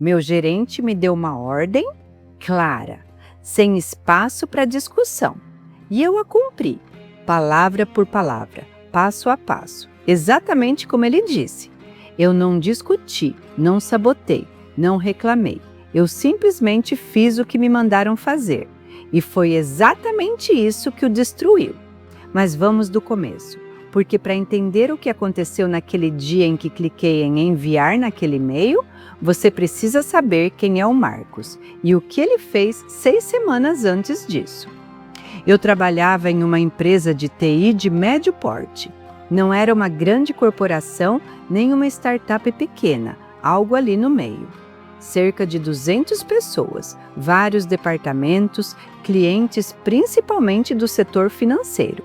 Meu gerente me deu uma ordem clara, sem espaço para discussão. E eu a cumpri, palavra por palavra, passo a passo, exatamente como ele disse. Eu não discuti, não sabotei, não reclamei. Eu simplesmente fiz o que me mandaram fazer. E foi exatamente isso que o destruiu. Mas vamos do começo, porque para entender o que aconteceu naquele dia em que cliquei em enviar naquele e-mail, você precisa saber quem é o Marcos e o que ele fez 6 semanas antes disso. Eu trabalhava em uma empresa de TI de médio porte. Não era uma grande corporação nem uma startup pequena, algo ali no meio. Cerca de 200 pessoas, vários departamentos, clientes principalmente do setor financeiro.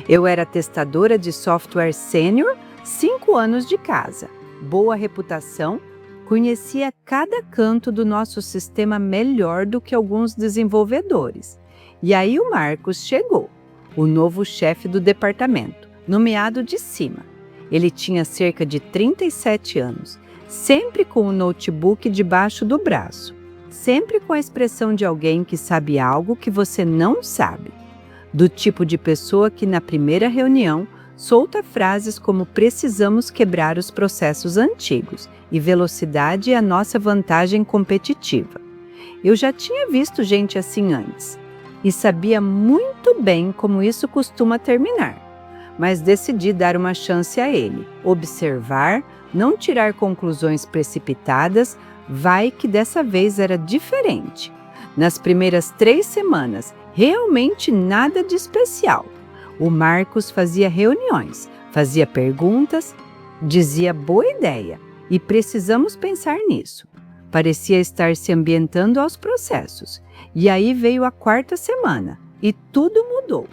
Eu era testadora de software sênior, 5 anos de casa, boa reputação, conhecia cada canto do nosso sistema melhor do que alguns desenvolvedores. E aí o Marcos chegou, o novo chefe do departamento, nomeado de cima. Ele tinha cerca de 37 anos, sempre com o notebook debaixo do braço, sempre com a expressão de alguém que sabe algo que você não sabe. Do tipo de pessoa que na primeira reunião solta frases como precisamos quebrar os processos antigos e velocidade é a nossa vantagem competitiva. Eu já tinha visto gente assim antes e sabia muito bem como isso costuma terminar, mas decidi dar uma chance a ele, observar, não tirar conclusões precipitadas, vai que dessa vez era diferente. Nas primeiras 3 semanas, realmente nada de especial. O Marcos fazia reuniões, fazia perguntas, dizia boa ideia e precisamos pensar nisso. Parecia estar se ambientando aos processos. E aí veio a 4ª semana e tudo mudou.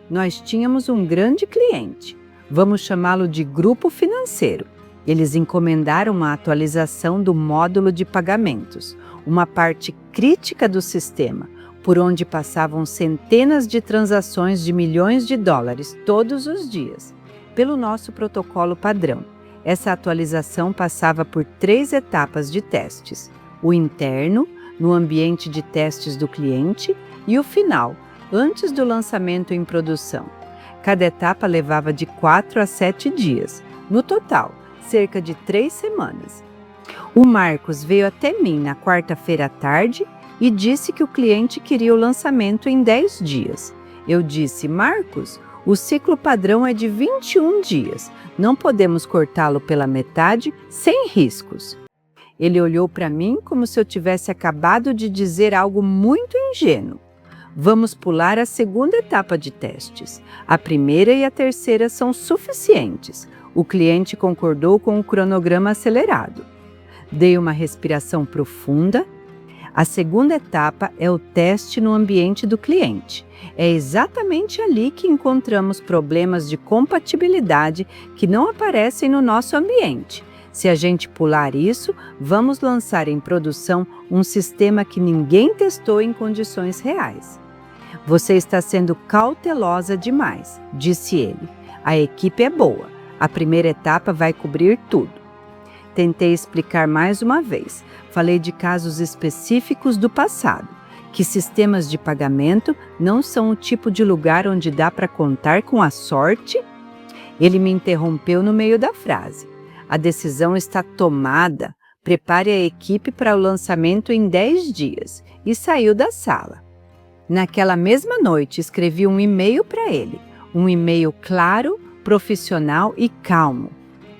Nós tínhamos um grande cliente, vamos chamá-lo de grupo financeiro. Eles encomendaram uma atualização do módulo de pagamentos, uma parte crítica do sistema, por onde passavam centenas de transações de milhões de dólares todos os dias. Pelo nosso protocolo padrão, essa atualização passava por 3 etapas de testes: o interno, no ambiente de testes do cliente, e o final, antes do lançamento em produção. Cada etapa levava de 4 a 7 dias. No total, cerca de 3 semanas. O Marcos veio até mim na 4ª à tarde e disse que o cliente queria o lançamento em 10 dias. Eu disse, Marcos, o ciclo padrão é de 21 dias. Não podemos cortá-lo pela metade sem riscos. Ele olhou para mim como se eu tivesse acabado de dizer algo muito ingênuo. Vamos pular a 2ª etapa de testes. A 1ª e a 3ª são suficientes. O cliente concordou com o cronograma acelerado. Dei uma respiração profunda. A 2ª etapa é o teste no ambiente do cliente. É exatamente ali que encontramos problemas de compatibilidade que não aparecem no nosso ambiente. Se a gente pular isso, vamos lançar em produção um sistema que ninguém testou em condições reais. Você está sendo cautelosa demais, disse ele. A equipe é boa. A 1ª etapa vai cobrir tudo. Tentei explicar mais uma vez. Falei de casos específicos do passado, que sistemas de pagamento não são o tipo de lugar onde dá para contar com a sorte. Ele me interrompeu no meio da frase. A decisão está tomada. Prepare a equipe para o lançamento em 10 dias. E saiu da sala. Naquela mesma noite, escrevi um e-mail para ele. Um e-mail claro, profissional e calmo.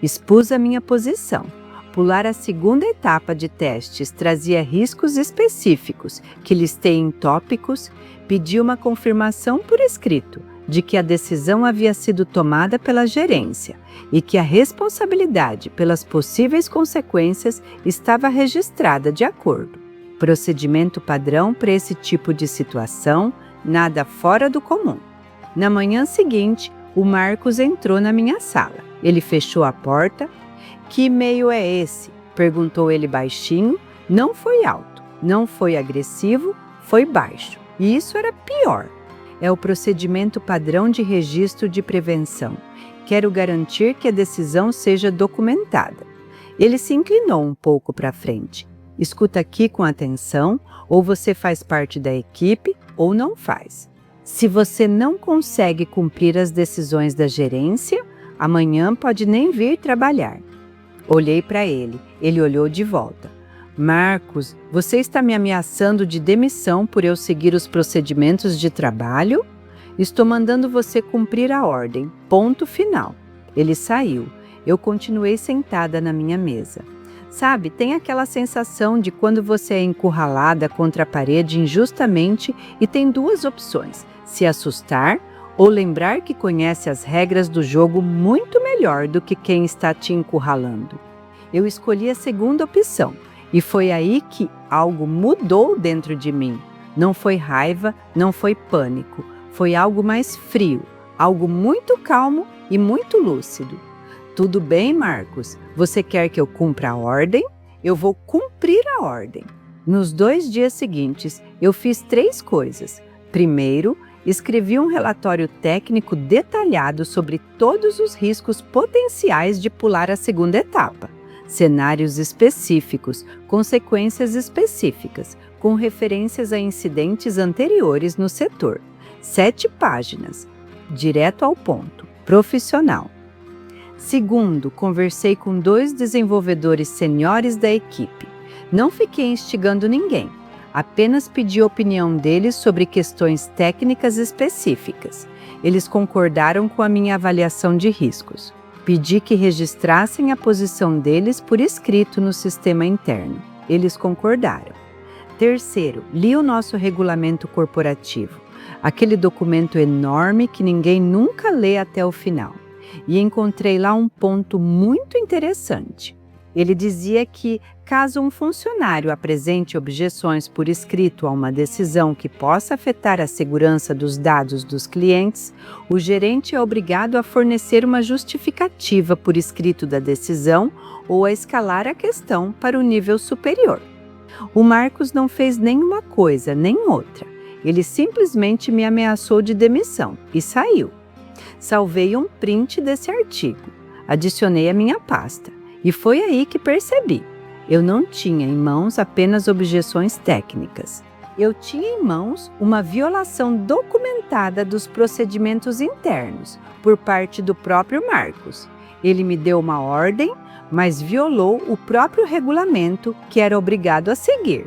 Expus a minha posição. Pular a 2ª etapa de testes trazia riscos específicos, que listei em tópicos, pedi uma confirmação por escrito de que a decisão havia sido tomada pela gerência e que a responsabilidade pelas possíveis consequências estava registrada de acordo. Procedimento padrão para esse tipo de situação, nada fora do comum. Na manhã seguinte, o Marcos entrou na minha sala. Ele fechou a porta. Que e-mail é esse? Perguntou ele baixinho. Não foi alto, não foi agressivo, foi baixo. E isso era pior. É o procedimento padrão de registro de prevenção. Quero garantir que a decisão seja documentada. Ele se inclinou um pouco para frente. escuta aqui com atenção, ou você faz parte da equipe ou não faz. Se você não consegue cumprir as decisões da gerência, amanhã pode nem vir trabalhar. Olhei para ele, ele olhou de volta. Marcos, você está me ameaçando de demissão por eu seguir os procedimentos de trabalho? Estou mandando você cumprir a ordem. Ponto final. Ele saiu. Eu continuei sentada na minha mesa. Sabe, tem aquela sensação de quando você é encurralada contra a parede injustamente e tem duas opções: se assustar ou lembrar que conhece as regras do jogo muito melhor do que quem está te encurralando. Eu escolhi a segunda opção e foi aí que algo mudou dentro de mim. Não foi raiva, não foi pânico, foi algo mais frio, algo muito calmo e muito lúcido. Tudo bem, Marcos? Você quer que eu cumpra a ordem? Eu vou cumprir a ordem. Nos 2 dias seguintes, eu fiz 3 coisas. Primeiro, escrevi um relatório técnico detalhado sobre todos os riscos potenciais de pular a segunda etapa. Cenários específicos, consequências específicas, com referências a incidentes anteriores no setor. 7 páginas, direto ao ponto, profissional. Segundo, conversei com 2 desenvolvedores seniores da equipe. Não fiquei instigando ninguém, apenas pedi a opinião deles sobre questões técnicas específicas. Eles concordaram com a minha avaliação de riscos. Pedi que registrassem a posição deles por escrito no sistema interno. Eles concordaram. Terceiro, li o nosso regulamento corporativo, aquele documento enorme que ninguém nunca lê até o final. E encontrei lá um ponto muito interessante. Ele dizia que, caso um funcionário apresente objeções por escrito a uma decisão que possa afetar a segurança dos dados dos clientes, o gerente é obrigado a fornecer uma justificativa por escrito da decisão ou a escalar a questão para o nível superior. O Marcos não fez nenhuma coisa, nem outra. Ele simplesmente me ameaçou de demissão e saiu. Salvei um print desse artigo, adicionei à minha pasta e foi aí que percebi. Eu não tinha em mãos apenas objeções técnicas. Eu tinha em mãos uma violação documentada dos procedimentos internos por parte do próprio Marcos. Ele me deu uma ordem, mas violou o próprio regulamento que era obrigado a seguir.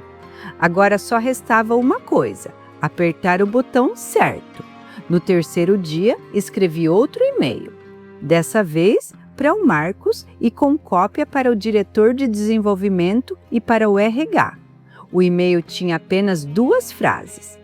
Agora só restava uma coisa: apertar o botão certo. No terceiro dia, escrevi outro e-mail, dessa vez para o Marcos e com cópia para o diretor de desenvolvimento e para o RH. O e-mail tinha apenas 2 frases.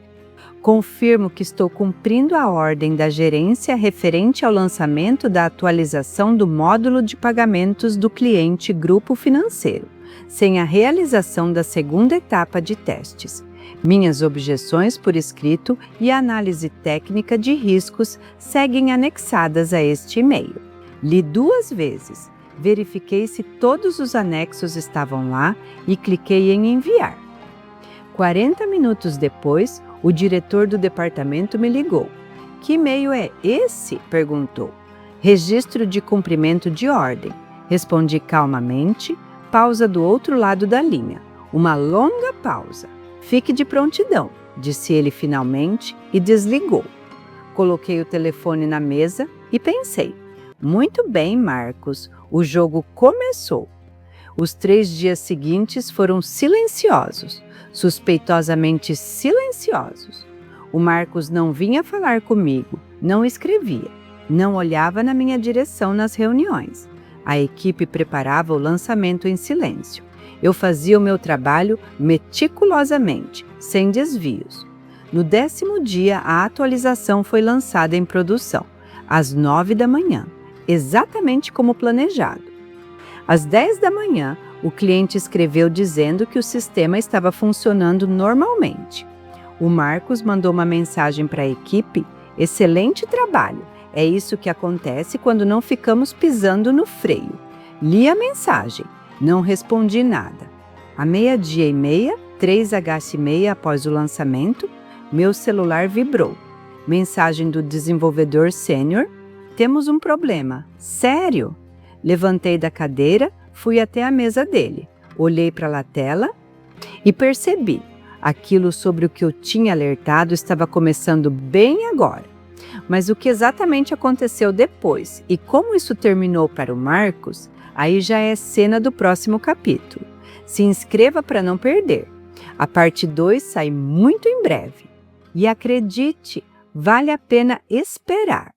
Confirmo que estou cumprindo a ordem da gerência referente ao lançamento da atualização do módulo de pagamentos do cliente Grupo Financeiro, sem a realização da segunda etapa de testes. Minhas objeções por escrito e a análise técnica de riscos seguem anexadas a este e-mail. Li 2 vezes, verifiquei se todos os anexos estavam lá e cliquei em enviar. 40 minutos depois, o diretor do departamento me ligou. Que e-mail é esse? Perguntou. Registro de cumprimento de ordem. Respondi calmamente, pausa do outro lado da linha. Uma longa pausa. Fique de prontidão, disse ele finalmente e desligou. Coloquei o telefone na mesa e pensei: muito bem, Marcos, o jogo começou. Os 3 dias seguintes foram silenciosos, suspeitosamente silenciosos. O Marcos não vinha falar comigo, não escrevia, não olhava na minha direção nas reuniões. A equipe preparava o lançamento em silêncio. Eu fazia o meu trabalho meticulosamente, sem desvios. No 10º dia, a atualização foi lançada em produção, às 9 da manhã, exatamente como planejado. Às 10 da manhã, o cliente escreveu dizendo que o sistema estava funcionando normalmente. O Marcos mandou uma mensagem para a equipe: excelente trabalho, é isso que acontece quando não ficamos pisando no freio. Li a mensagem. Não respondi nada. À 12h30, 3h30 após o lançamento, meu celular vibrou. Mensagem do desenvolvedor sênior: temos um problema. Sério? Levantei da cadeira, fui até a mesa dele. Olhei para a tela E percebi, aquilo sobre o que eu tinha alertado estava começando bem agora. Mas o que exatamente aconteceu depois e como isso terminou para o Marcos, aí já é cena do próximo capítulo. Se inscreva para não perder. A parte 2 sai muito em breve. E acredite, vale a pena esperar.